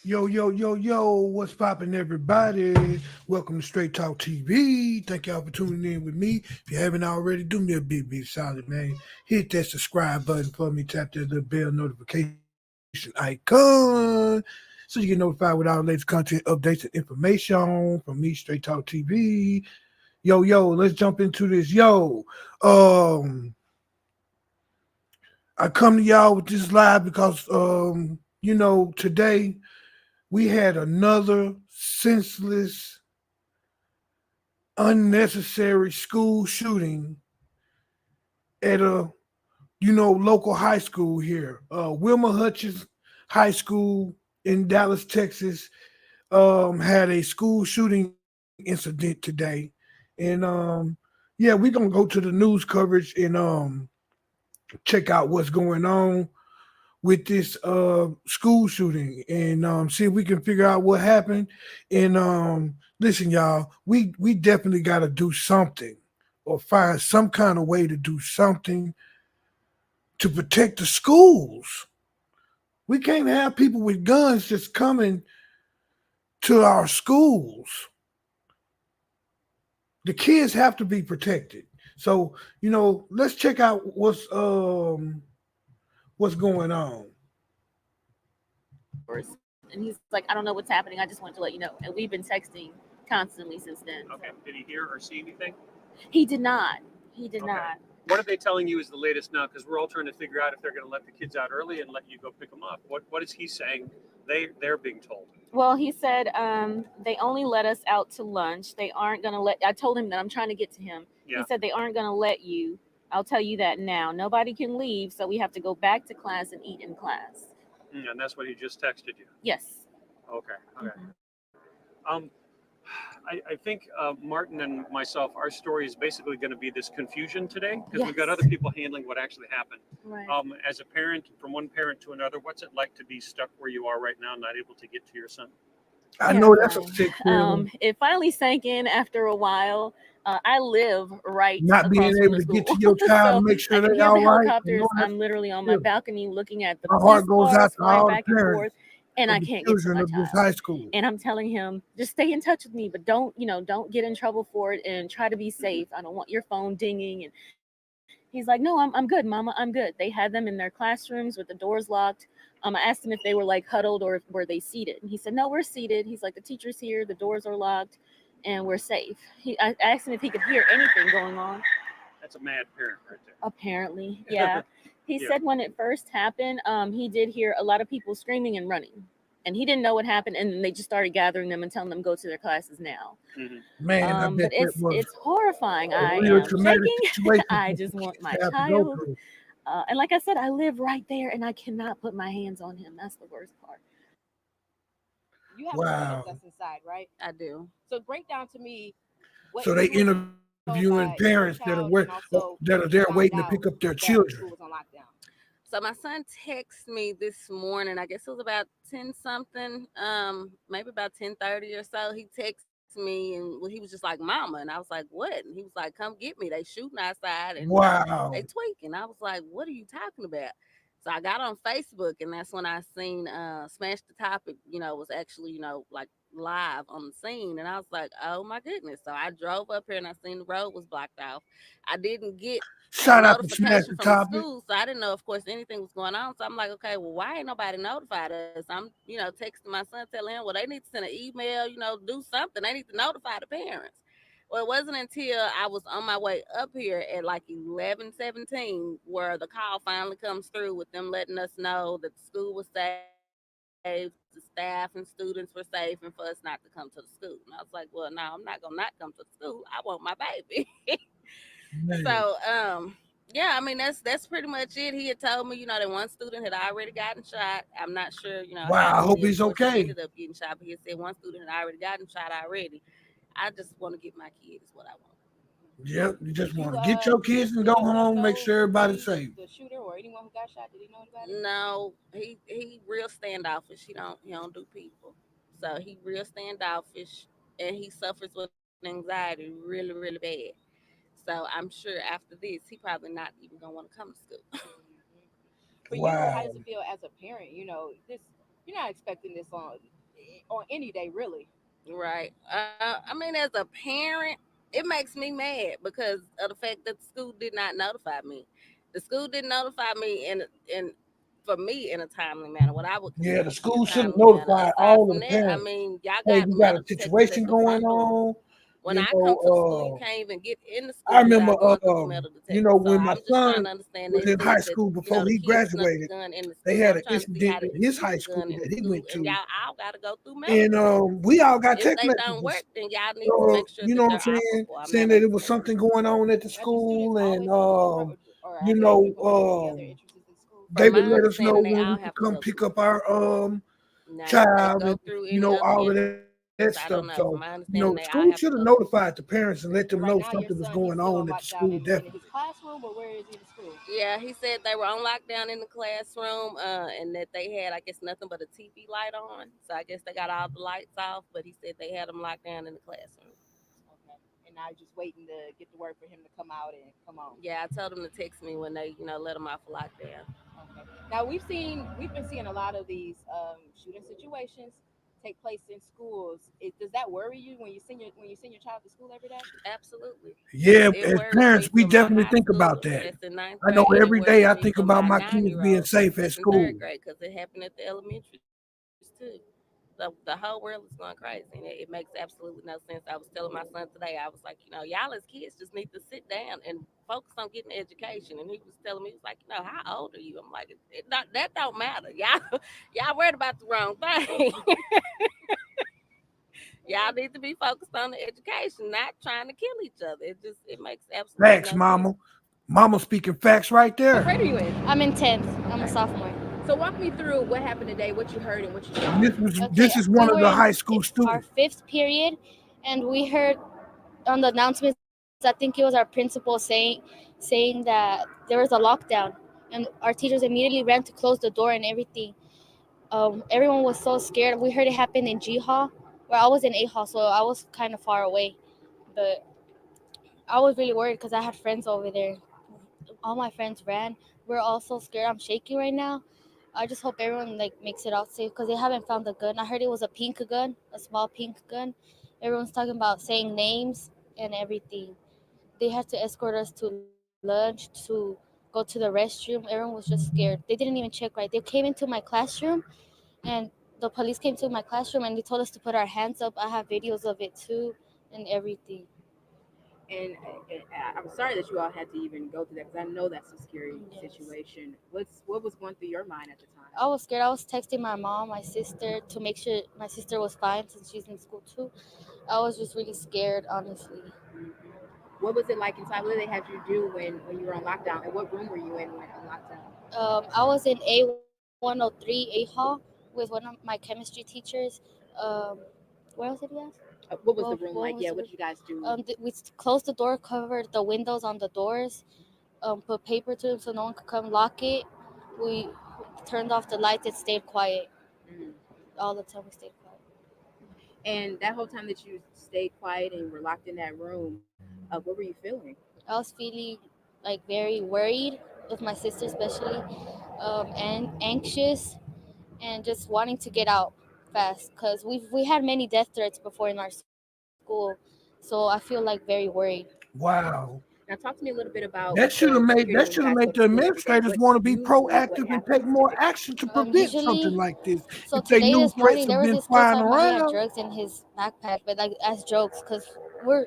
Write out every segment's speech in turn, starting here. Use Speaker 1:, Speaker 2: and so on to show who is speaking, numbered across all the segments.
Speaker 1: Yo, what's poppin', everybody? Welcome to Straight Talk TV. Thank y'all for tuning in with me. If you haven't already, do me a big solid, man. Hit that subscribe button for me. Tap that little bell notification icon so you get notified with all the latest content, updates, and information from me, Straight Talk TV. Let's jump into this. Um, I come to y'all with this live because, today we had another senseless, unnecessary school shooting at a local high school here, Wilmer Hutchins High School in Dallas, Texas. Had a school shooting incident today, and we're gonna go to the news coverage and check out what's going on with this school shooting and see if we can figure out what happened. And listen, y'all, we definitely got to do something or find some kind of way to do something to protect the schools. We can't have people with guns just coming to our schools. The kids have to be protected. So, let's check out what's going on.
Speaker 2: And he's like, I don't know what's happening. I just wanted to let you know. And we've been texting constantly since then.
Speaker 3: Okay. Did he hear or see anything?
Speaker 2: He did not. He did not.
Speaker 3: What are they telling you is the latest now? Because we're all trying to figure out if they're going to let the kids out early and let you go pick them up. What is he saying? They're being told.
Speaker 2: Well, he said they only let us out to lunch. They aren't going to let. I told him that I'm trying to get to him. Yeah. He said they aren't going to let you. I'll tell you that now. Nobody can leave, so we have to go back to class and eat in class.
Speaker 3: And that's what he just texted you.
Speaker 2: Yes.
Speaker 3: Okay. Mm-hmm. I think Martin and myself, our story is basically going to be this confusion today because we've got other people handling what actually happened.
Speaker 2: Right.
Speaker 3: As a parent, from one parent to another, what's it like to be stuck where you are right now, not able to get to your son?
Speaker 1: I know that's a sick feeling.
Speaker 2: It finally sank in after a while. I live right
Speaker 1: not being able to get to your child and make sure they're all right.
Speaker 2: I'm literally on my balcony looking at the
Speaker 1: my heart goes out to all the
Speaker 2: back and forth, and I can't get to my
Speaker 1: of this
Speaker 2: child.
Speaker 1: high school.
Speaker 2: And I'm telling him, just stay in touch with me, but don't get in trouble for it, and try to be safe. I don't want your phone dinging. And he's like, no, I'm good, Mama, I'm good. They had them in their classrooms with the doors locked. I asked him if they were like huddled or were they seated, and he said, no, we're seated. He's like, the teacher's here, the doors are locked, and we're safe. I asked him if he could hear anything going on.
Speaker 3: That's a mad parent right there.
Speaker 2: Apparently, yeah. He said when it first happened, he did hear a lot of people screaming and running, and he didn't know what happened. And then they just started gathering them and telling them go to their classes now.
Speaker 1: Mm-hmm. Man,
Speaker 2: but it's horrifying. I am shaking. I just want my child. And like I said, I live right there, and I cannot put my hands on him. That's the worst part.
Speaker 4: You have a son that's inside, right?
Speaker 2: I do.
Speaker 4: So break down to me.
Speaker 1: So they interviewing parents that are there waiting to pick up their children.
Speaker 5: So my son texted me this morning. I guess it was about 10 something, maybe about 10:30 or so. He texted me and he was just like, Mama. And I was like, what? And he was like, come get me. They shooting outside and they tweaking. I was like, what are you talking about? So I got on Facebook, and that's when I seen Smash the Topic, was actually, like live on the scene. And I was like, oh my goodness. So I drove up here and I seen the road was blocked off. I didn't get
Speaker 1: shout out to Smash the Topic.
Speaker 5: School, so I didn't know, of course, anything was going on. So I'm like, okay, well, why ain't nobody notified us? I'm, texting my son, telling him, well, they need to send an email, do something. They need to notify the parents. Well, it wasn't until I was on my way up here at like 11:17 where the call finally comes through with them letting us know that the school was safe, the staff and students were safe, and for us not to come to the school. And I was like, well, no, I'm not gonna not come to the school. I want my baby. So, yeah, I mean that's pretty much it. He had told me, that one student had already gotten shot. I'm not sure,
Speaker 1: Wow, I hope he's okay.
Speaker 5: He ended up getting shot, but he said one student had already gotten shot already. I just want to get my kids what I want.
Speaker 1: Yep, you just want to get your kids and go home, make sure everybody's safe.
Speaker 4: The shooter or anyone who got shot, did he know anybody?
Speaker 5: No, he real standoffish. He don't do people. So he real standoffish, and he suffers with anxiety really, really bad. So I'm sure after this, he probably not even gonna want to come to school.
Speaker 4: For you, how does it feel as a parent? This You're not expecting this on any day, really.
Speaker 5: Right. I mean, as a parent, it makes me mad because of the fact that the school did not notify me. The school didn't notify me in for me in a timely manner, what I would
Speaker 1: Yeah,
Speaker 5: consider
Speaker 1: the
Speaker 5: to be a
Speaker 1: school should have
Speaker 5: timely manner.
Speaker 1: notified
Speaker 5: Aside
Speaker 1: all of
Speaker 5: from
Speaker 1: the
Speaker 5: that, I
Speaker 1: parents.
Speaker 5: mean, y'all
Speaker 1: Hey,
Speaker 5: got
Speaker 1: we got a
Speaker 5: metal detectors
Speaker 1: situation
Speaker 5: at the
Speaker 1: going
Speaker 5: front door.
Speaker 1: on.
Speaker 5: When
Speaker 1: You
Speaker 5: I come to the school, you
Speaker 1: know,
Speaker 5: can't even get in the
Speaker 1: I
Speaker 5: school
Speaker 1: remember,
Speaker 5: without going through the metal detector. So
Speaker 1: when my
Speaker 5: I'm just trying
Speaker 1: son
Speaker 5: to understand.
Speaker 1: was
Speaker 5: They
Speaker 1: in high
Speaker 5: said that
Speaker 1: school before
Speaker 5: the
Speaker 1: he
Speaker 5: kid snuck the
Speaker 1: graduated.
Speaker 5: gun in the
Speaker 1: They
Speaker 5: school.
Speaker 1: had
Speaker 5: I'm
Speaker 1: an
Speaker 5: trying to see
Speaker 1: incident
Speaker 5: how
Speaker 1: in
Speaker 5: did he
Speaker 1: his
Speaker 5: sneak
Speaker 1: high
Speaker 5: the
Speaker 1: school
Speaker 5: gun in
Speaker 1: that
Speaker 5: the
Speaker 1: he
Speaker 5: school,
Speaker 1: went
Speaker 5: and
Speaker 1: to,
Speaker 5: y'all all got to go through metal
Speaker 1: and
Speaker 5: detectors.
Speaker 1: we all got
Speaker 5: If
Speaker 1: text
Speaker 5: they don't work,
Speaker 1: messages.
Speaker 5: then y'all need to make sure
Speaker 1: You
Speaker 5: that
Speaker 1: know what I'm
Speaker 5: they're
Speaker 1: saying?
Speaker 5: operable. A
Speaker 1: Saying
Speaker 5: metal
Speaker 1: that it was
Speaker 5: detector.
Speaker 1: something going on at the
Speaker 4: Now, do students
Speaker 1: school, and
Speaker 4: always go through, or
Speaker 1: you
Speaker 4: have
Speaker 1: know,
Speaker 4: people from any other entrances in school?
Speaker 1: they
Speaker 5: From
Speaker 1: would
Speaker 5: my
Speaker 1: let us know
Speaker 5: understanding, they
Speaker 1: when we
Speaker 5: all
Speaker 1: could
Speaker 5: have to
Speaker 1: come
Speaker 5: go
Speaker 1: pick
Speaker 5: through.
Speaker 1: up our
Speaker 5: Now, if they
Speaker 1: child,
Speaker 5: go
Speaker 1: and
Speaker 5: through any other
Speaker 1: all of
Speaker 5: entrance,
Speaker 1: that
Speaker 5: I
Speaker 1: stuff.
Speaker 5: don't know. From
Speaker 1: So
Speaker 5: my understanding,
Speaker 1: the
Speaker 5: they all
Speaker 1: school
Speaker 5: have to
Speaker 1: should have
Speaker 5: go through.
Speaker 1: notified the parents and let
Speaker 4: So
Speaker 1: them
Speaker 4: right
Speaker 1: know
Speaker 4: now, your
Speaker 1: something was
Speaker 4: son, he's
Speaker 1: going
Speaker 4: still on
Speaker 1: on at the
Speaker 4: lockdown
Speaker 1: school.
Speaker 4: in
Speaker 1: Definitely.
Speaker 4: his classroom, or where is he in school?
Speaker 5: Yeah, he said they were on lockdown in the classroom, and that they had, I guess, nothing but a TV light on. So I guess they got all the lights off, but he said they had them locked down in the classroom.
Speaker 4: Okay. And now you're just waiting to get the word for him to come out and come on.
Speaker 5: Yeah, I told them to text me when they, let them off lockdown.
Speaker 4: Okay. Now we've been seeing a lot of these shooting situations take place in schools. Does that worry you when you send your child to school every day?
Speaker 5: Absolutely.
Speaker 1: Yeah,
Speaker 5: It
Speaker 1: as
Speaker 5: worries
Speaker 1: parents,
Speaker 5: me
Speaker 1: we
Speaker 5: for my
Speaker 1: definitely
Speaker 5: high
Speaker 1: think about
Speaker 5: schooler
Speaker 1: that.
Speaker 5: that's in ninth
Speaker 1: I know
Speaker 5: grade, and it
Speaker 1: every day
Speaker 5: worries
Speaker 1: I
Speaker 5: me
Speaker 1: think
Speaker 5: for
Speaker 1: about
Speaker 5: my
Speaker 1: my kids being
Speaker 5: 9-year-old
Speaker 1: safe at
Speaker 5: that's in
Speaker 1: school.
Speaker 5: third grade because it happened at the elementary too. The whole world is going crazy, and it makes absolutely no sense. I was telling my son today, I was like, y'all as kids just need to sit down and focus on getting an education. And he was telling me, he was like, how old are you? I'm like, that don't matter. Y'all worried about the wrong thing. Y'all need to be focused on the education, not trying to kill each other. It makes absolutely
Speaker 1: Facts,
Speaker 5: no sense.
Speaker 1: mama. Mama speaking facts right
Speaker 4: What
Speaker 1: there.
Speaker 4: grade are you in?
Speaker 6: I'm in 10th. I'm a sophomore.
Speaker 4: So walk me through what happened today, what you heard and what you
Speaker 1: And
Speaker 4: saw.
Speaker 6: Okay,
Speaker 1: this is
Speaker 6: we
Speaker 1: one of
Speaker 6: were
Speaker 1: the
Speaker 6: in
Speaker 1: high school
Speaker 6: our
Speaker 1: students.
Speaker 6: 5th period, and we heard on the announcements. I think it was our principal saying that there was a lockdown, and our teachers immediately ran to close the door and everything. Everyone was so scared. We heard it happened in G Hall, where I was in A Hall, so I was kind of far away, but I was really worried because I had friends over there. All my friends ran. We're all so scared. I'm shaking right now. I just hope everyone makes it out safe because they haven't found the gun. I heard it was a pink gun, a small pink gun. Everyone's talking about saying names and everything. They had to escort us to lunch to go to the restroom. Everyone was just scared. They didn't even check right. They came into my classroom, and the police came to my classroom and they told us to put our hands up. I have videos of it too and everything.
Speaker 4: And I'm sorry that you all had to even go through that because I know that's a scary
Speaker 6: Yes.
Speaker 4: situation. What was going through your mind at the time?
Speaker 6: I was scared. I was texting my mom, my sister, to make sure my sister was fine since she's in school too. I was just really scared, honestly.
Speaker 4: Mhm. What was it like inside? What did they have you do when you were on lockdown? And what room were you in when on lockdown?
Speaker 6: I was in A103 A Hall with one of my chemistry teachers. Um, what else did you ask?
Speaker 4: What was the
Speaker 6: What
Speaker 4: room
Speaker 6: was
Speaker 4: like?
Speaker 6: the
Speaker 4: Yeah, what did you guys do?
Speaker 6: we closed the door, covered the windows on the doors, put paper to them so no one could come lock it. We turned off the lights and stayed quiet.
Speaker 4: Mhm.
Speaker 6: All the time we stayed quiet.
Speaker 4: And that whole time that you stayed quiet and were locked in that room, what were you feeling?
Speaker 6: I was feeling very worried with my sister, especially, and anxious, and just wanting to get out fast because we had many death threats before in our school, so I feel very worried.
Speaker 1: Wow.
Speaker 4: Now, talk to me a little bit about
Speaker 1: That should
Speaker 4: the
Speaker 1: have made
Speaker 4: security when you guys go to
Speaker 1: the
Speaker 4: school every day.
Speaker 1: administrators
Speaker 4: What
Speaker 1: want to be
Speaker 4: usually what
Speaker 1: proactive and take
Speaker 4: happens
Speaker 1: more
Speaker 4: typically?
Speaker 1: action to prevent something
Speaker 6: Usually,
Speaker 1: like this.
Speaker 6: so
Speaker 1: If they
Speaker 6: today,
Speaker 1: knew
Speaker 6: this
Speaker 1: threats
Speaker 6: morning,
Speaker 1: have
Speaker 6: there was
Speaker 1: been
Speaker 6: this kid
Speaker 1: flying
Speaker 6: talking about he had
Speaker 1: around.
Speaker 6: drugs in his backpack, but as jokes, because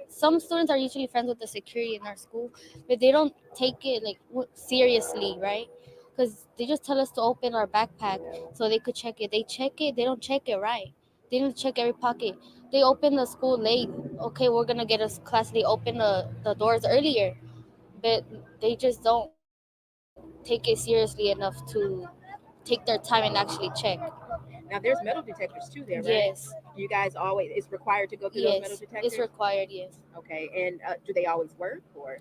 Speaker 6: some students are usually friends with the security in our school, but they don't take it seriously, right? Because they just tell us to open our backpack so they could check it. They check it, they don't check it right. They don't check every pocket. They open the school late. Okay, we're gonna get a class. They open the doors earlier, but they just don't take it seriously enough to take their time and actually check.
Speaker 4: Now, there's metal detectors too there, right?
Speaker 6: Yes,
Speaker 4: You guys always it's required to go through those metal
Speaker 6: yes, it's
Speaker 4: detectors.
Speaker 6: required. Yes.
Speaker 4: Okay, and do they always work or?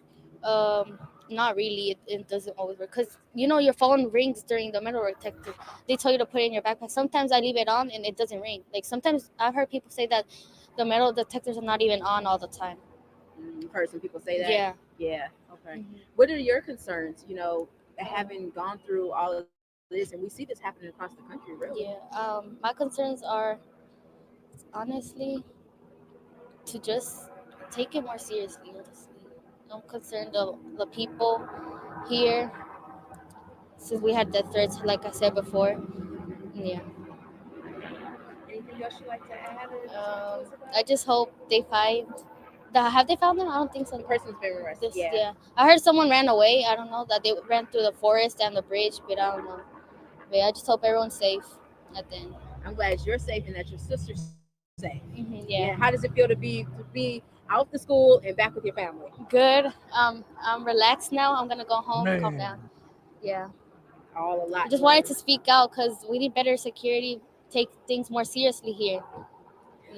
Speaker 6: Not really. It doesn't always work because your phone rings during the metal detector. They tell you to put it in your backpack. Sometimes I leave it on and it doesn't ring. Sometimes I've heard people say that the metal detectors are not even on all the time.
Speaker 4: You've heard some people say that.
Speaker 6: Yeah.
Speaker 4: Yeah. Okay.
Speaker 6: Mhm.
Speaker 4: What are your concerns? Having gone through all of this, and we see this happening across the country, really.
Speaker 6: Yeah. My concerns are honestly to just take it more seriously. Honestly, I'm concerned of the people here since we had death threats, like I said before. Yeah.
Speaker 4: Anything else you'd like to add or talk to us about?
Speaker 6: I just hope they find. Have they found them? I don't think so.
Speaker 4: The person's been arrested.
Speaker 6: Yeah. I heard someone ran away. I don't know that they ran through the forest and the bridge, but I don't know. But yeah, I just hope everyone's safe at the end.
Speaker 4: I'm glad you're safe and that your sister's safe.
Speaker 6: Yeah.
Speaker 4: How does it feel to be out the school and back with your family?
Speaker 6: Good. I'm relaxed now. I'm gonna go home, calm
Speaker 1: Man.
Speaker 6: down. Yeah.
Speaker 4: All a lot.
Speaker 6: I just wanted to speak out because we need better security. Take things more seriously here.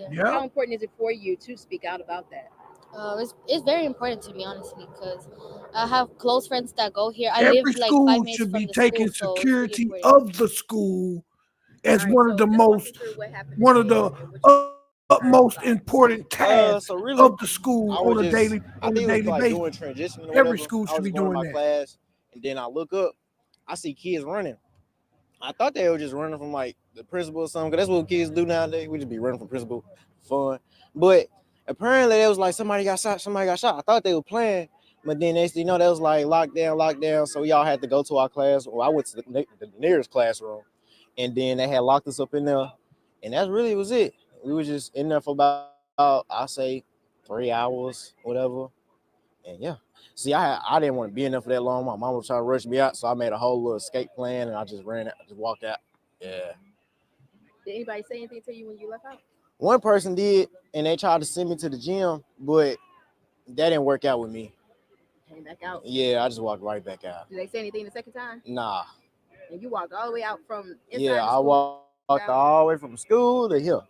Speaker 1: Yeah.
Speaker 4: How important is it for you to speak out about that?
Speaker 6: It's very important to me, honestly, because I have close friends that go here. I
Speaker 1: Every
Speaker 6: live like
Speaker 1: school
Speaker 6: 5 minutes
Speaker 1: should
Speaker 6: from
Speaker 1: be
Speaker 6: the
Speaker 1: taking
Speaker 6: school, so
Speaker 1: security
Speaker 6: it's really important.
Speaker 1: of the school as
Speaker 4: All right,
Speaker 1: one
Speaker 4: so
Speaker 1: of the
Speaker 4: just walk me
Speaker 1: most
Speaker 4: through what happened
Speaker 1: one of
Speaker 4: today
Speaker 1: the
Speaker 4: and what you
Speaker 1: utmost
Speaker 4: about.
Speaker 1: important tasks
Speaker 7: So really,
Speaker 1: of the school
Speaker 7: I was
Speaker 1: on a
Speaker 7: just,
Speaker 1: daily
Speaker 7: I think it was like
Speaker 1: basis.
Speaker 7: doing transition or
Speaker 1: Every
Speaker 7: whatever.
Speaker 1: school
Speaker 7: I
Speaker 1: should
Speaker 7: was
Speaker 1: be
Speaker 7: going to
Speaker 1: doing
Speaker 7: my
Speaker 1: that.
Speaker 7: class, and then I look up, I see kids running. I thought they were just running from like the principal or something, because that's what kids do nowadays. We just be running from principal for fun. But apparently it was like somebody got shot. I thought they were playing, but then next thing you know, that was like lockdown. So y'all had to go to our class. Well, I went to the nearest classroom, and then they had locked us up in there, and that really was it. We was just in there for about, I say, 3 hours, whatever. And yeah. See, I didn't want to be in there for that long. My mom was trying to rush me out, so I made a whole little escape plan, and I just ran out, just walked out. Yeah.
Speaker 4: Did anybody say anything to you when you left out?
Speaker 7: One person did, and they tried to send me to the gym, but that didn't work out with me.
Speaker 4: Came back out.
Speaker 7: Yeah, I just walked right back out.
Speaker 4: Did they say anything the second time?
Speaker 7: Nah.
Speaker 4: And you walked all the way out from inside
Speaker 7: Yeah,
Speaker 4: the
Speaker 7: I
Speaker 4: school.
Speaker 7: walked all the way from school to here.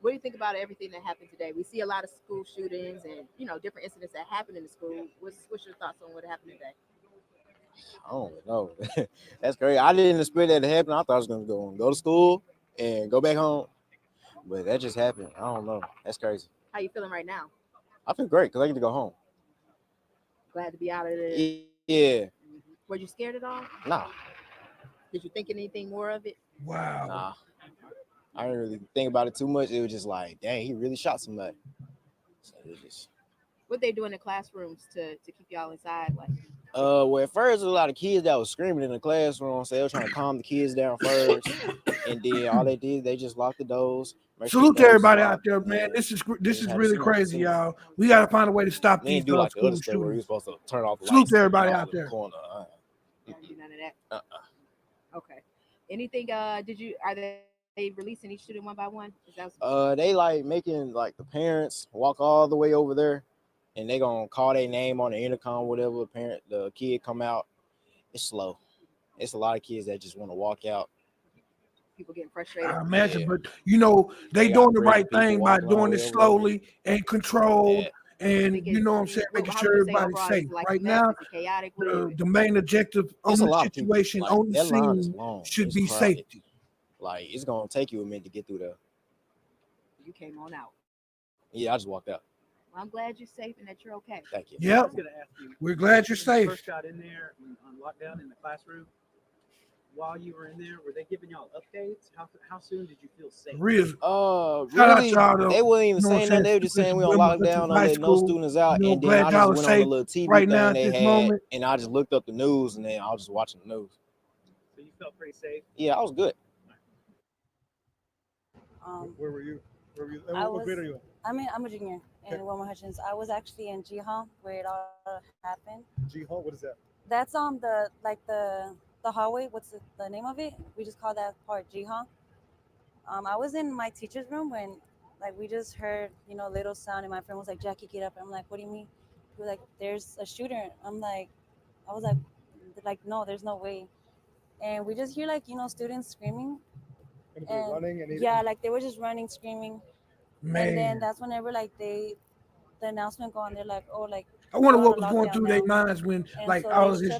Speaker 4: What do you think about everything that happened today? We see a lot of school shootings and different incidents that happen in the school. What's your thoughts on what happened today?
Speaker 7: I don't know. That's crazy. I didn't expect that to happen. I thought I was gonna go to school and go back home, but that just happened. I don't know. That's crazy.
Speaker 4: How you feeling right now?
Speaker 7: I feel great because I get to go home.
Speaker 4: Glad to be out of there.
Speaker 7: Yeah.
Speaker 4: Were you scared at all?
Speaker 7: Nah.
Speaker 4: Did you think anything more of it?
Speaker 1: Wow.
Speaker 7: Nah. I didn't really think about it too much. It was just like, dang, he really shot somebody. So it just...
Speaker 4: What they do in the classrooms to keep y'all inside? Like,
Speaker 7: well, at first, there was a lot of kids that was screaming in the classroom, so they were trying to calm the kids down first. And then all they did, they just locked the doors.
Speaker 1: Salute to everybody out there, man. This is really crazy, y'all. We gotta find a way to stop these
Speaker 7: do like the
Speaker 1: school
Speaker 7: other stuff where you're
Speaker 1: shootings.
Speaker 7: supposed to turn off the
Speaker 1: Salute
Speaker 7: lights.
Speaker 1: to everybody out there.
Speaker 4: Don't do none of that. Okay. Anything? Are they releasing each student one by one?
Speaker 7: They like making like the parents walk all the way over there, and they gonna call their name on the intercom, whatever. The kid come out. It's slow. It's a lot of kids that just want to walk out.
Speaker 4: People getting frustrated.
Speaker 1: I imagine, but they doing the right thing by doing it slowly and controlled, and what I'm saying, making sure everybody's safe. Right now, the main objective on the situation on the scene should be safety.
Speaker 7: Like, it's gonna take you a minute to get through there.
Speaker 4: You came on out.
Speaker 7: Yeah, I just walked out.
Speaker 4: Well, I'm glad you're safe and that you're okay.
Speaker 7: Thank you.
Speaker 1: Yep.
Speaker 3: I was going to ask you,
Speaker 1: We're glad you're
Speaker 3: when you
Speaker 1: safe.
Speaker 3: first got in there on lockdown in the classroom, while you were in there, were they giving y'all updates? How soon did you feel safe?
Speaker 1: Really?
Speaker 7: Really, they wasn't even saying that. They were just saying we on lockdown, don't let no students out. And then I just went on the little TV
Speaker 1: right
Speaker 7: thing
Speaker 1: now at
Speaker 7: they
Speaker 1: this
Speaker 7: had,
Speaker 1: moment.
Speaker 7: and I just looked up the news, and then I was just watching the news.
Speaker 3: So you felt pretty safe?
Speaker 7: Yeah, I was good.
Speaker 8: Where were you?
Speaker 9: What grade are you in? I'm a junior in Wilmer Hutchins. I was actually in G Hall where it all happened.
Speaker 8: G Hall, what is that?
Speaker 9: That's the hallway. What's the name of it? We just call that part G Hall. I was in my teacher's room when we just heard little sound, and my friend was like, "Jackie, get up." I'm like, "What do you mean?" He was like, "There's a shooter." I was like, "No, there's no way." And we just hear students screaming.
Speaker 8: And running and
Speaker 9: they were just running, screaming.
Speaker 1: Man.
Speaker 9: And then that's whenever the announcement go on. They're like, "Oh,
Speaker 1: I wonder what was going through their minds when all of this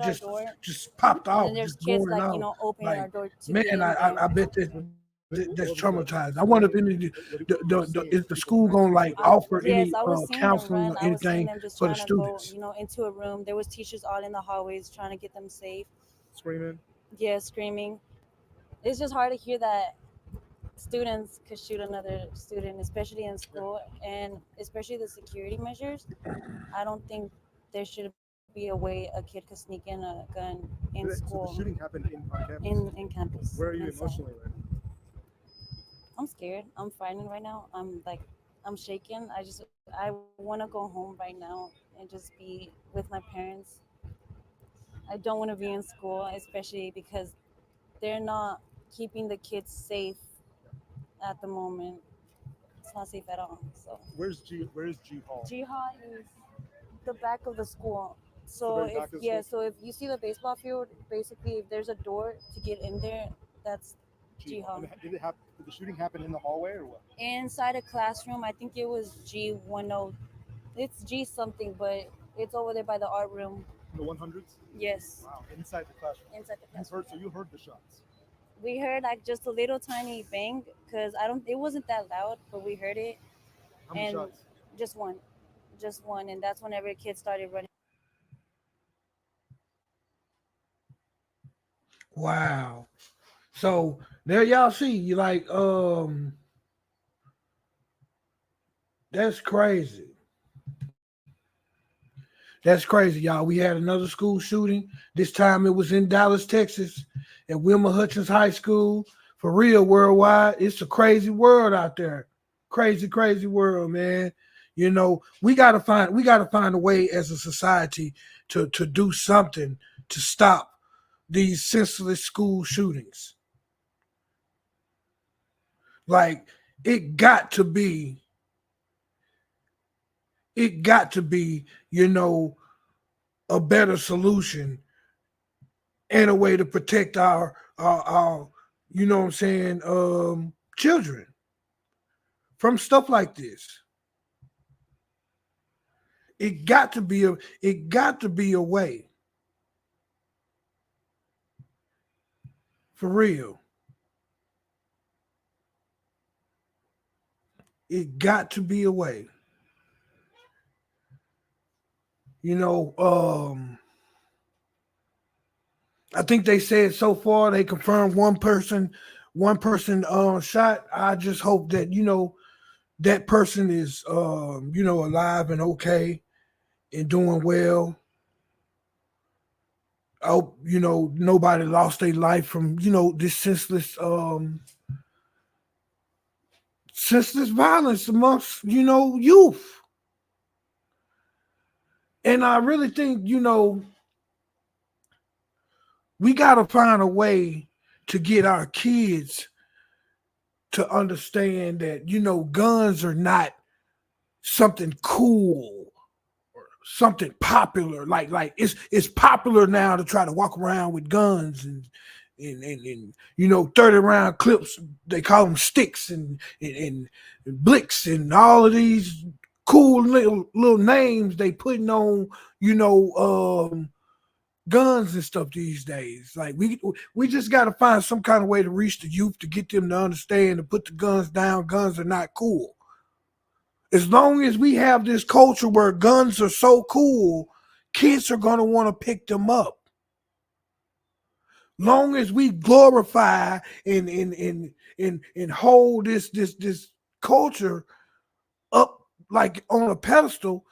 Speaker 1: just popped off.
Speaker 9: And there's
Speaker 1: just
Speaker 9: kids
Speaker 1: going off.
Speaker 9: opening our door.
Speaker 1: Man, I bet that's traumatized. I wonder if is the school gonna offer any counseling or anything for the students?
Speaker 9: Into a room. There was teachers all in the hallways trying to get them safe.
Speaker 8: Screaming.
Speaker 9: Yeah, screaming. It's just hard to hear that students could shoot another student, especially in school, and especially the security measures. I don't think there should be a way a kid could sneak in a gun in
Speaker 8: So the
Speaker 9: school,
Speaker 8: shooting happened on campus.
Speaker 9: in campus.
Speaker 8: Where are you
Speaker 9: inside.
Speaker 8: emotionally right now?
Speaker 9: I'm scared. I'm frightened right now. I'm shaking. I want to go home right now and just be with my parents. I don't want to be in school, especially because they're not keeping the kids safe at the moment. It's not safe at all. So
Speaker 8: Where's G Hall?
Speaker 9: jihad is the back of the school.
Speaker 8: The
Speaker 9: So
Speaker 8: very
Speaker 9: if
Speaker 8: back of the
Speaker 9: yeah,
Speaker 8: school?
Speaker 9: so if you see the baseball field, basically if there's a door to get in there, that's
Speaker 8: G Hall.
Speaker 9: jihad.
Speaker 8: And did the shooting happen in the hallway or what?
Speaker 9: Inside a classroom, I think it was G10. It's G something, but it's over there by the art room.
Speaker 8: In the 100s?
Speaker 9: Yes,
Speaker 8: Wow, inside the classroom.
Speaker 9: inside the
Speaker 8: You
Speaker 9: classroom.
Speaker 8: heard, so you heard the shots.
Speaker 9: We heard like just a little tiny bang because I don't. It wasn't that loud, but we heard it.
Speaker 8: How many
Speaker 9: And
Speaker 8: shots?
Speaker 9: just one, and that's whenever kids started running.
Speaker 1: Wow. So there y'all see, you like, that's crazy. That's crazy, y'all. We had another school shooting. This time it was in Dallas, Texas, at Wilmer Hutchins High School. For real, worldwide, it's a crazy world out there. Crazy, crazy world, man. You know, we gotta find a way as a society to do something to stop these senseless school shootings. Like it got to be, it got to be, a better solution and a way to protect our what I'm saying, children from stuff like this. It got to be a way, for real. It got to be a way. You know, I think they said so far they confirmed one person shot. I just hope that that person is alive and okay and doing well. I hope nobody lost their life from this senseless violence amongst youth. And I really think we got to find a way to get our kids to understand that guns are not something cool, something popular. Like it's popular now to try to walk around with guns and 30 round clips. They call them sticks and blicks and all of these cool little names they putting on guns and stuff these days. Like we just got to find some kind of way to reach the youth to get them to understand to put the guns down. Guns are not cool. As long as we have this culture where guns are so cool, kids are going to want to pick them up. Long as we glorify and hold this culture up like on a pedestal,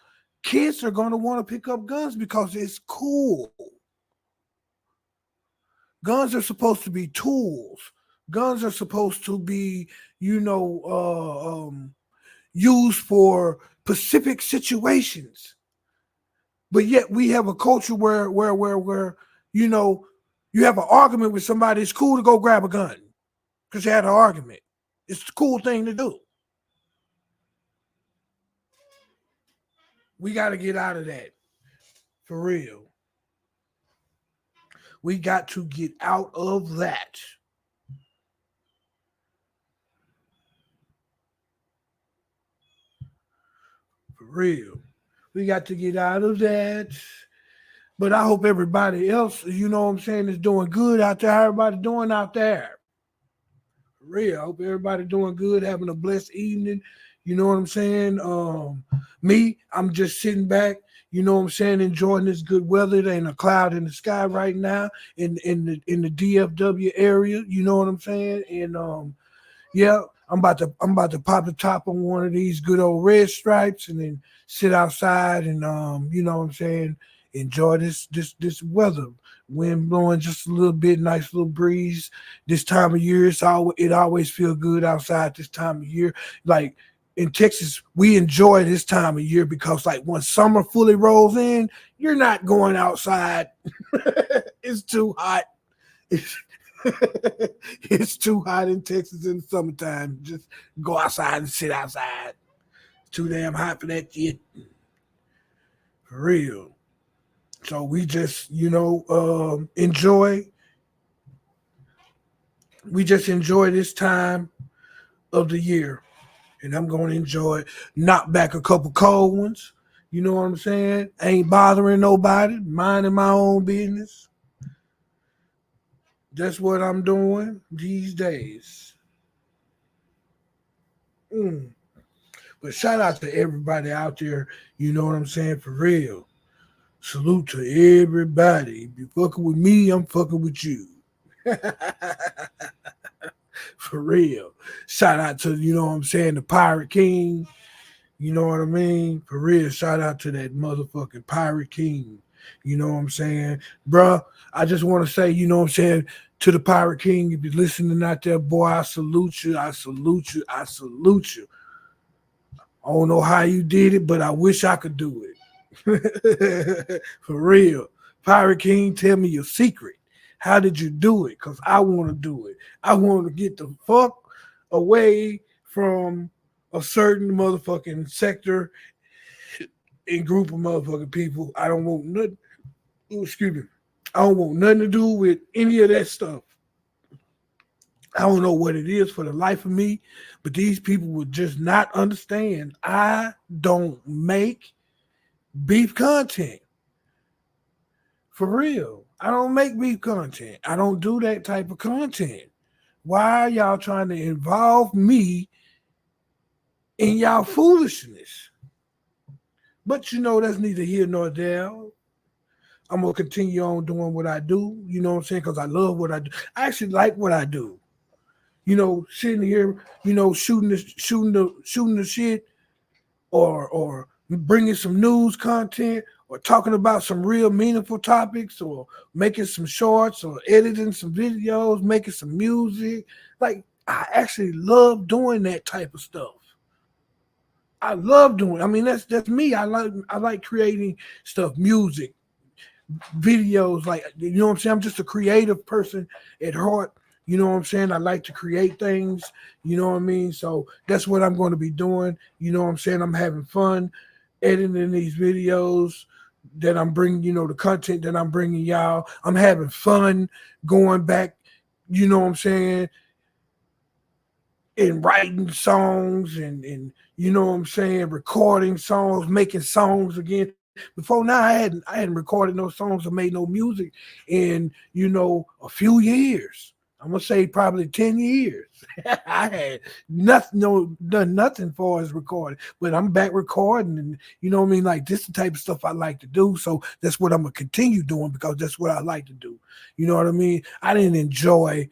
Speaker 1: kids are going to want to pick up guns because it's cool. Guns are supposed to be tools. Guns are supposed to be, used for specific situations. But yet we have a culture where you have an argument with somebody. It's cool to go grab a gun because you had an argument. It's a cool thing to do. We got to get out of that, for real. We got to get out of that. For real. We got to get out of that. But I hope everybody else, is doing good out there. How everybody doing out there? For real. I hope everybody doing good, having a blessed evening. You know what I'm saying? Me, I'm just sitting back, You know what I'm saying? Enjoying this good weather. There ain't a cloud in the sky right now in the DFW area. You know what I'm saying? And yeah, I'm about to pop the top on one of these good old red stripes and then sit outside and you know what I'm saying, enjoy this weather. Wind blowing just a little bit, nice little breeze. This time of year, it always feel good outside this time of year. Like in Texas, we enjoy this time of year because like when summer fully rolls in, you're not going outside. It's too hot. It's, it's too hot in Texas in the summertime. Just go outside and sit outside. It's too damn hot for that shit. For real. So we just, enjoy. We just enjoy this time of the year. And I'm going to enjoy knock back a couple cold ones. You know what I'm saying? Ain't bothering nobody, minding my own business. That's what I'm doing these days. Mm. But shout out to everybody out there. You know what I'm saying? For real. Salute to everybody. If you fucking with me, I'm fucking with you. For real. Shout out to, you know what I'm saying, the Pirate King. You know what I mean? For real. Shout out to that motherfucking Pirate King. You know what I'm saying? Bruh, I just want to say, you know what I'm saying, to the Pirate King, if you're listening out there, boy, I salute you. I salute you. I salute you. I don't know how you did it, but I wish I could do it. For real. Pirate King, tell me your secret. How did you do it? Because I want to do it. I want to get the fuck away from a certain motherfucking sector and group of motherfucking people. I don't want nothing. Excuse me. I don't want nothing to do with any of that stuff. I don't know what it is for the life of me, but these people would just not understand. I don't make beef content. For real. I don't make beef content. I don't do that type of content. Why are y'all trying to involve me in y'all foolishness? But you know, that's neither here nor there. I'm going to continue on doing what I do. You know what I'm saying? Because I love what I do. I actually like what I do. You know, sitting here, you know, shooting the shit, or bringing some news content, or talking about some real meaningful topics, or making some shorts, or editing some videos, making some music. Like, I actually love doing that type of stuff. I love doing. I mean, that's me. I like creating stuff, music, videos. Like, you know what I'm saying. I'm just a creative person at heart. You know what I'm saying? I like to create things. You know what I mean? So that's what I'm going to be doing. You know what I'm saying? I'm having fun editing these videos that I'm bringing, you know, the content that I'm bringing y'all. I'm having fun going back, you know what I'm saying, and writing songs and you know what I'm saying, recording songs, making songs again. Before now, I hadn't recorded no songs or made no music in, you know, a few years. I'm gonna say probably 10 years. I had nothing, done nothing for as recording, but I'm back recording, and you know what I mean. Like, this is the type of stuff I like to do, so that's what I'm gonna continue doing because that's what I like to do. You know what I mean? I didn't enjoy,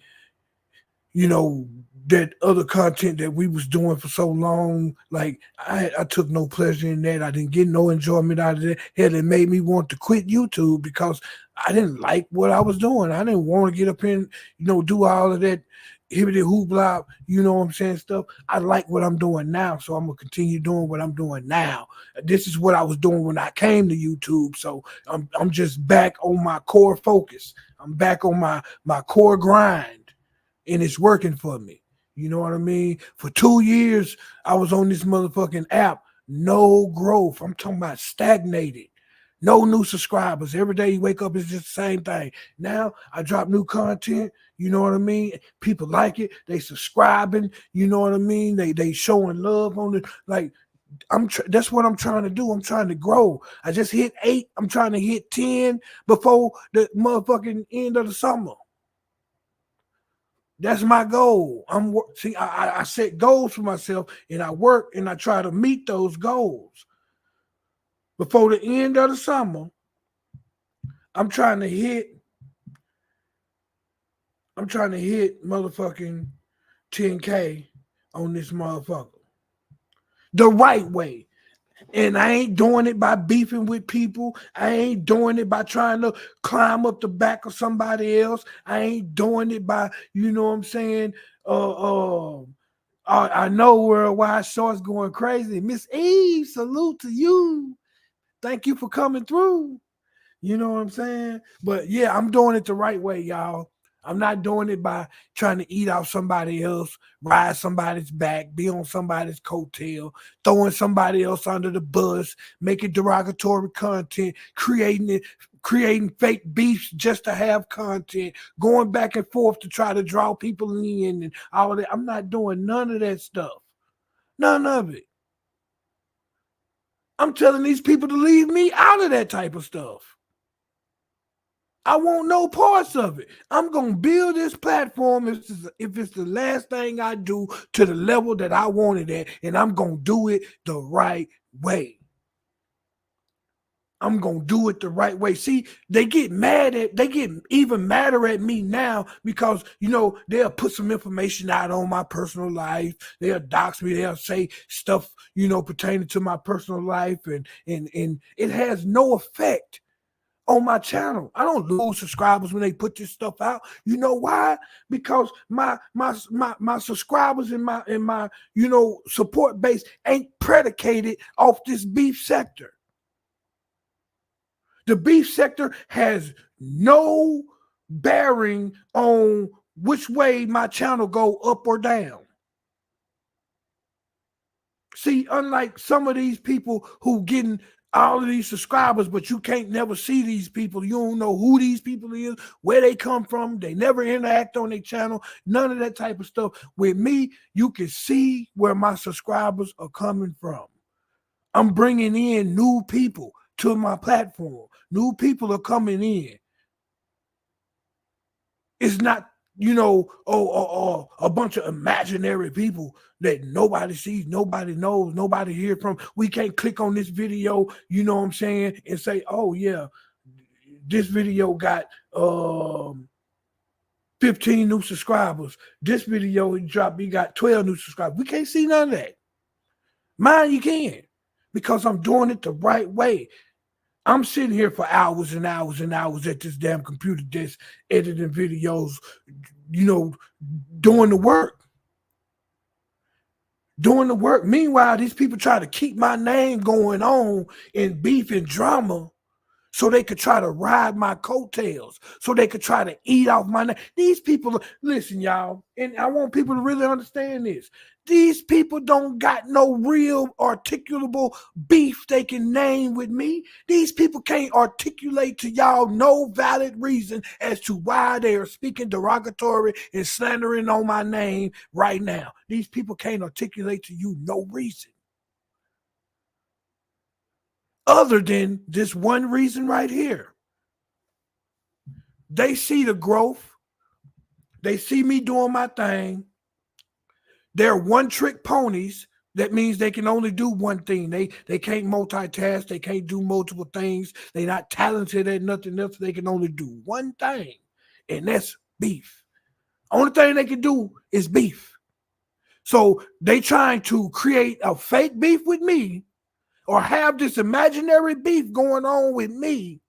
Speaker 1: you know, that other content that we was doing for so long. Like, I took no pleasure in that. I didn't get no enjoyment out of it. Hell, it made me want to quit YouTube because I didn't like what I was doing. I didn't want to get up in, you know, do all of that hibbity hoopla, you know what I'm saying, stuff. I like what I'm doing now, so I'm gonna continue doing what I'm doing now. This is what I was doing when I came to YouTube, so I'm just back on my core focus. I'm back on my core grind, and it's working for me. You know what I mean? For 2 years, I was on this motherfucking app. No growth. I'm talking about stagnated. No new subscribers. Every day you wake up, it's just the same thing. Now I drop new content. You know what I mean? People like it. They subscribing. You know what I mean? They showing love on it. Like, that's what I'm trying to do. I'm trying to grow. I just hit 8. I'm trying to hit 10 before the motherfucking end of the summer. That's my goal. I set goals for myself, and I work and I try to meet those goals. before the end of the summer, I'm trying to hit motherfucking 10K on this motherfucker. The right way. And I ain't doing it by beefing with people. I ain't doing it by trying to climb up the back of somebody else. I ain't doing it by, you know what I'm saying? I know Worldwide Shorts going crazy. Miss Eve, salute to you. Thank you for coming through. You know what I'm saying? But yeah, I'm doing it the right way, y'all. I'm not doing it by trying to eat off somebody else, ride somebody's back, be on somebody's coattail, throwing somebody else under the bus, making derogatory content, creating fake beefs just to have content, going back and forth to try to draw people in and all of that. I'm not doing none of that stuff. None of it. I'm telling these people to leave me out of that type of stuff. I want no parts of it. I'm going to build this platform if it's the last thing I do to the level that I want it at, and I'm going to do it the right way. I'm going to do it the right way. See, they get even madder at me now because, you know, they'll put some information out on my personal life. They'll dox me. They'll say stuff, you know, pertaining to my personal life, and it has no effect on my channel. I don't lose subscribers when they put this stuff out. You know why? Because my subscribers and my you know support base ain't predicated off this beef sector. The beef sector has no bearing on which way my channel go up or down. See, unlike some of these people who getting all of these subscribers, but you can't never see these people. You don't know who these people is, where they come from. They never interact on their channel. None of that type of stuff. With me, you can see where my subscribers are coming from. I'm bringing in new people to my platform. New people are coming in. It's not, you know, a bunch of imaginary people that nobody sees, nobody knows, nobody hears from. We can't click on this video, you know what I'm saying, and say, oh yeah, this video got 15 new subscribers. This video he got 12 new subscribers. We can't see none of that. Mine you can, because I'm doing it the right way. I'm sitting here for hours and hours and hours at this damn computer desk, editing videos, you know, doing the work. Doing the work. Meanwhile, these people try to keep my name going on in beef and drama so they could try to ride my coattails, so they could try to eat off my name. These people, listen, y'all, and I want people to really understand this. These people don't got no real articulable beef they can name with me. These people can't articulate to y'all no valid reason as to why they are speaking derogatory and slandering on my name right now. These people can't articulate to you no reason other than this one reason right here. They see the growth. They see me doing my thing. They're one-trick ponies. That means they can only do one thing. They can't multitask. They can't do multiple things. They're not talented at nothing else. They can only do one thing, and that's beef. Only thing they can do is beef. So they trying to create a fake beef with me or have this imaginary beef going on with me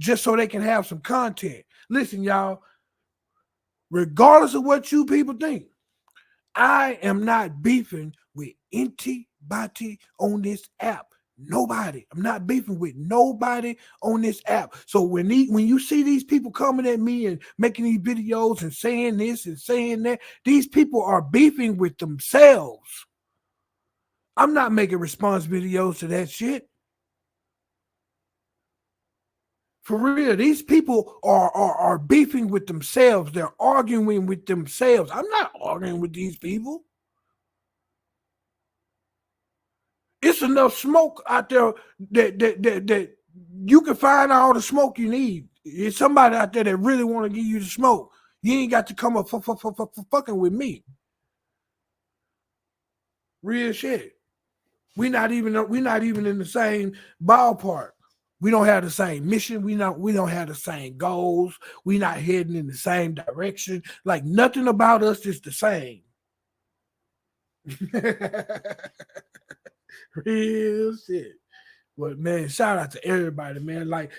Speaker 1: just so they can have some content. Listen, y'all, regardless of what you people think, I am not beefing with anybody on this app. Nobody. I'm not beefing with nobody on this app. So when you see these people coming at me and making these videos and saying this and saying that, these people are beefing with themselves. I'm not making response videos to that shit. For real, these people are beefing with themselves. They're arguing with themselves. I'm not arguing with these people. It's enough smoke out there that you can find all the smoke you need. It's somebody out there that really want to give you the smoke. You ain't got to come up fucking with me. Real shit. We're not even in the same ballpark. We don't have the same mission. We don't have the same goals. We're not heading in the same direction. Like nothing about us is the same. Real shit. But man, shout out to everybody, man. Like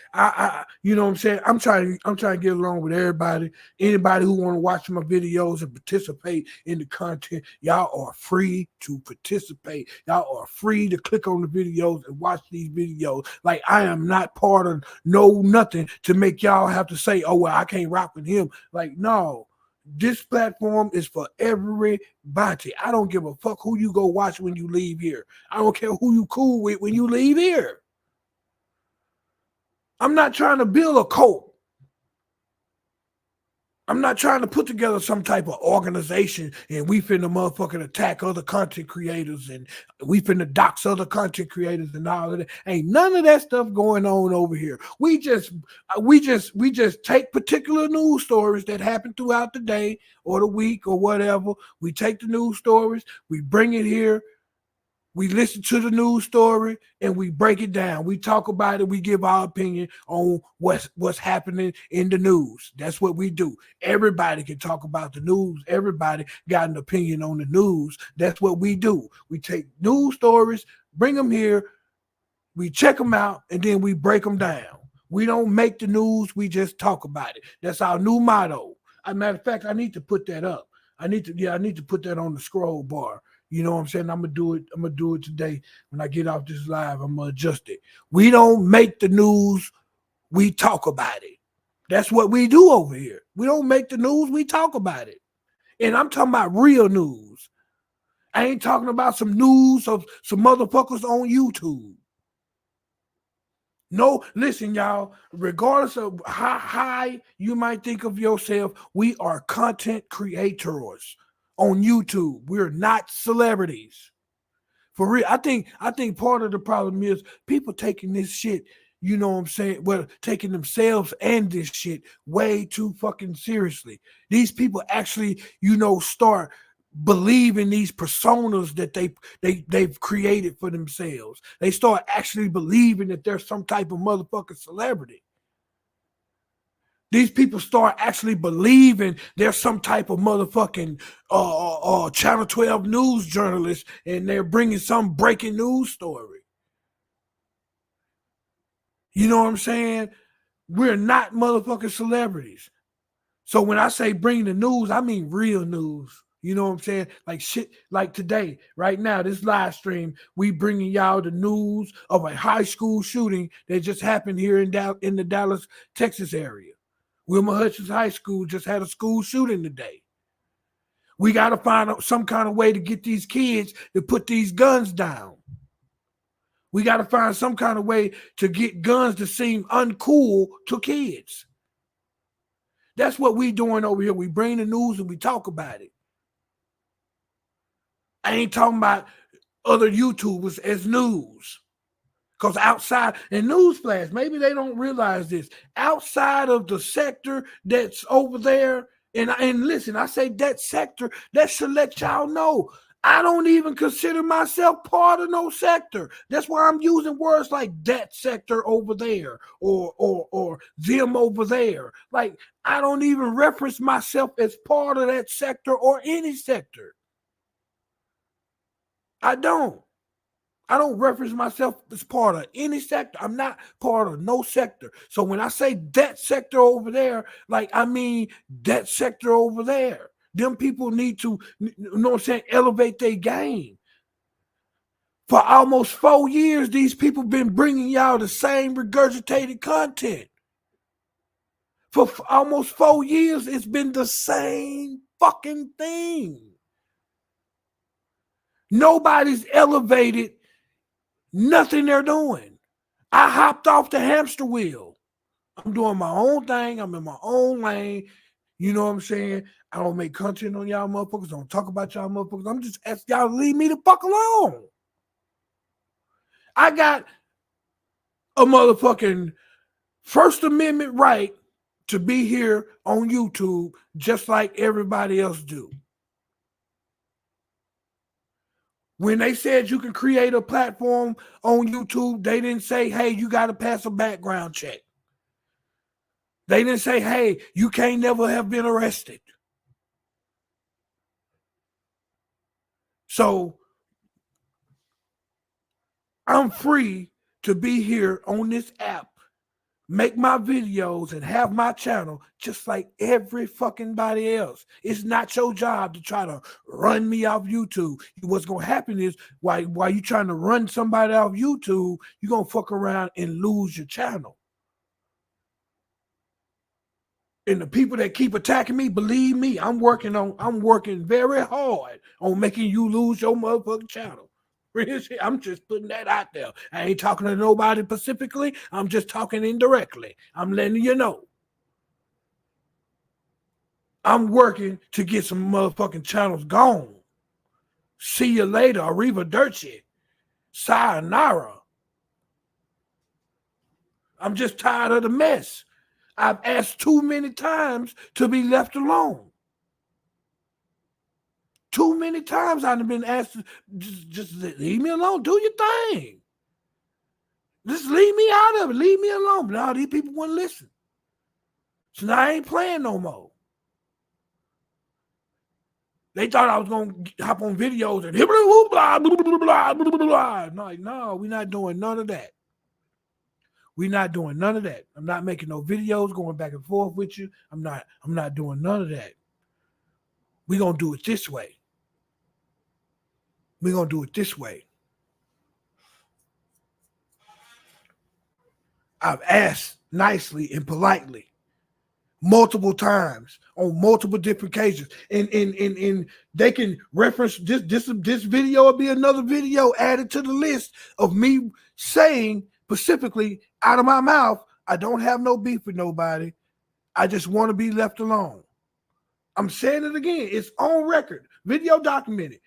Speaker 1: you know what I'm saying? I'm trying to get along with everybody. Anybody who want to watch my videos and participate in the content, y'all are free to participate. Y'all are free to click on the videos and watch these videos. Like I am not part of nothing to make y'all have to say, oh well, I can't rock with him. Like, no. This platform is for everybody. I don't give a fuck who you go watch when you leave here. I don't care who you cool with when you leave here. I'm not trying to build a cult. I'm not trying to put together some type of organization and we finna motherfucking attack other content creators and we finna dox other content creators and all of that. Ain't none of that stuff going on over here. We just take particular news stories that happen throughout the day or the week or whatever. We take the news stories, we bring it here. We listen to the news story and we break it down. We talk about it. We give our opinion on what's happening in the news. That's what we do. Everybody can talk about the news. Everybody got an opinion on the news. That's what we do. We take news stories, bring them here, we check them out, and then we break them down. We don't make the news. We just talk about it. That's our new motto. As a matter of fact, I need to put that up. I need to put that on the scroll bar. You know what I'm saying? I'm gonna do it today. When I get off this live, I'm gonna adjust it. We don't make the news, we talk about it. That's what we do over here. We don't make the news, we talk about it. And I'm talking about real news. I ain't talking about some news of some motherfuckers on YouTube. No, listen, y'all, regardless of how high you might think of yourself, we are content creators on YouTube. We're not celebrities. For real. I think part of the problem is people taking this shit, you know what I'm saying? Well, taking themselves and this shit way too fucking seriously. These people actually, start believing these personas that they've created for themselves. They start actually believing that they're some type of motherfucking celebrity. These people start actually believing there's some type of motherfucking Channel 12 news journalist and they're bringing some breaking news story. You know what I'm saying? We're not motherfucking celebrities. So when I say bring the news, I mean real news. You know what I'm saying? Like shit, like today, right now, this live stream, we bringing y'all the news of a high school shooting that just happened here in the Dallas, Texas area. Wilmer Hutchins High School just had a school shooting today. We got to find some kind of way to get these kids to put these guns down. We got to find some kind of way to get guns to seem uncool to kids. That's what we doing over here. We bring the news and we talk about it. I ain't talking about other YouTubers as news. Because outside, and newsflash, maybe they don't realize this. Outside of the sector that's over there, and listen, I say that sector, that should let y'all know. I don't even consider myself part of no sector. That's why I'm using words like that sector over there or them over there. Like, I don't even reference myself as part of that sector or any sector. I don't reference myself as part of any sector. I'm not part of no sector. So when I say that sector over there, like I mean that sector over there. Them people need to, you know what I'm saying, elevate their game. For almost 4 years, these people been bringing y'all the same regurgitated content. For almost 4 years, it's been the same fucking thing. Nobody's elevated nothing they're doing. I hopped off the hamster wheel. I'm doing my own thing. I'm in my own lane. You know what I'm saying? I don't make content on y'all motherfuckers. Don't talk about y'all motherfuckers. I'm just asking y'all to leave me the fuck alone. I got a motherfucking First Amendment right to be here on YouTube just like everybody else do. When they said you can create a platform on YouTube, they didn't say, hey, you got to pass a background check. They didn't say, hey, you can't never have been arrested. So I'm free to be here on this app, make my videos and have my channel just like every fucking body else. It's not your job to try to run me off YouTube. What's going to happen is while you trying to run somebody off YouTube, you're going to fuck around and lose your channel. And the people that keep attacking me, believe me, I'm working very hard on making you lose your motherfucking channel. I'm just putting that out there. I ain't talking to nobody specifically. I'm just talking indirectly. I'm letting you know. I'm working to get some motherfucking channels gone. See you later. Arrivederci. Sayonara. I'm just tired of the mess. I've asked too many times to be left alone. Too many times I've been asked to just leave me alone. Do your thing. Just leave me out of it. Leave me alone. But now these people wouldn't listen. So now I ain't playing no more. They thought I was going to hop on videos and blah, blah, blah, blah, blah, blah. No, we're not doing none of that. We're not doing none of that. I'm not making no videos going back and forth with you. I'm not doing none of that. We're going to do it this way. We're going to do it this way. I've asked nicely and politely multiple times on multiple different occasions. And they can reference this video will be another video added to the list of me saying specifically out of my mouth, I don't have no beef with nobody. I just want to be left alone. I'm saying it again. It's on record, video documented.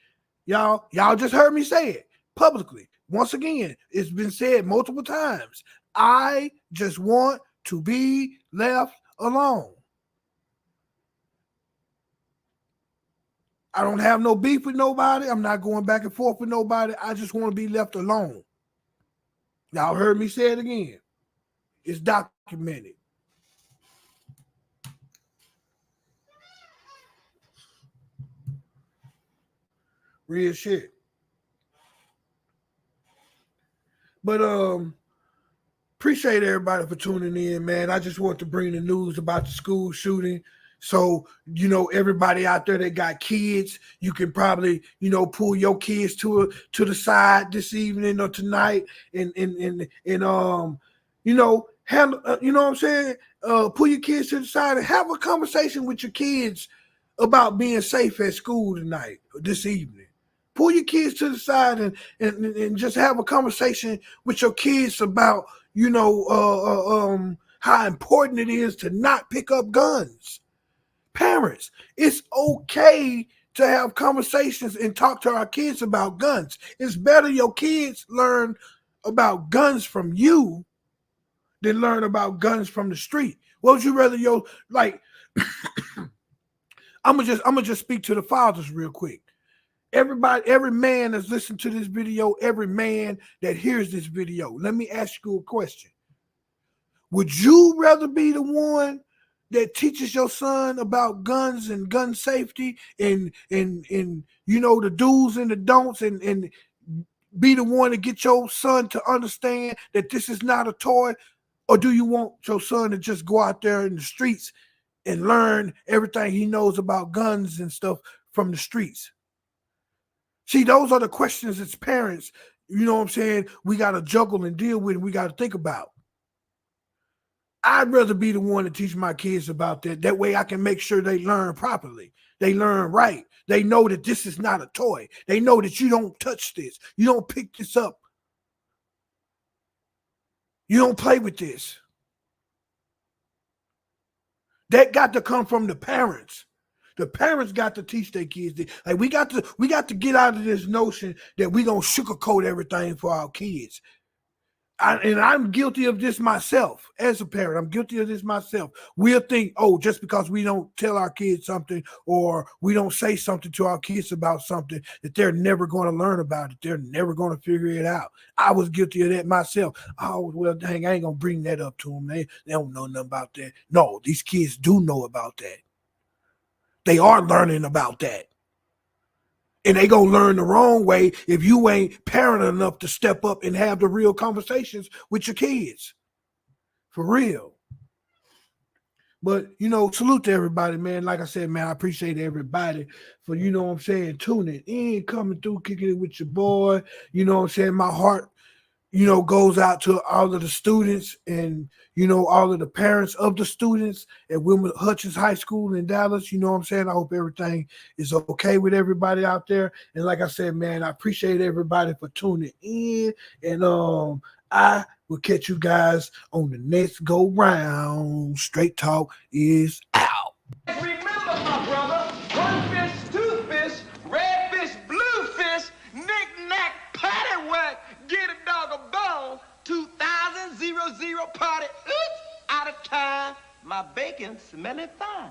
Speaker 1: Y'all just heard me say it publicly. Once again, it's been said multiple times. I just want to be left alone. I don't have no beef with nobody. I'm not going back and forth with nobody. I just want to be left alone. Y'all heard me say it again. It's documented. Real shit. But appreciate everybody for tuning in, man. I just want to bring the news about the school shooting. So, everybody out there that got kids, you can probably, pull your kids to the side this evening or tonight and handle, you know what I'm saying? Pull your kids to the side and have a conversation with your kids about being safe at school tonight or this evening. Pull your kids to the side and just have a conversation with your kids about, how important it is to not pick up guns. Parents, it's okay to have conversations and talk to our kids about guns. It's better your kids learn about guns from you than learn about guns from the street. What would you rather I'm gonna just speak to the fathers real quick. Everybody, every man that's listening to this video, every man that hears this video, let me ask you a question. Would you rather be the one that teaches your son about guns and gun safety and the do's and the don'ts and be the one to get your son to understand that this is not a toy? Or do you want your son to just go out there in the streets and learn everything he knows about guns and stuff from the streets? See, those are the questions as parents, you know what I'm saying, we got to juggle and deal with and we got to think about. I'd rather be the one to teach my kids about that. That way I can make sure they learn properly. They learn right. They know that this is not a toy. They know that you don't touch this. You don't pick this up. You don't play with this. That got to come from the parents. The parents got to teach their kids. Like we got to get out of this notion that we gonna sugarcoat everything for our kids. And I'm guilty of this myself as a parent. I'm guilty of this myself. We'll think, oh, just because we don't tell our kids something or we don't say something to our kids about something, that they're never going to learn about it. They're never going to figure it out. I was guilty of that myself. Oh, well, dang, I ain't going to bring that up to them. They don't know nothing about that. No, these kids do know about that. They are learning about that. And they gonna learn the wrong way if you ain't parent enough to step up and have the real conversations with your kids. For real. But, salute to everybody, man. Like I said, man, I appreciate everybody for, what I'm saying, tuning in, coming through, kicking it with your boy. You know what I'm saying? My heart, goes out to all of the students and, all of the parents of the students at Wilmer Hutchins High School in Dallas. You know what I'm saying? I hope everything is okay with everybody out there. And like I said, man, I appreciate everybody for tuning in. And I will catch you guys on the next go round. Straight Talk is out.
Speaker 10: Remember, my brother, one fish, two fish, red fish, blue fish, knick-knack, paddywhack, get a dog a bone, 2000 party, oops, out of time, my bacon smelling fine.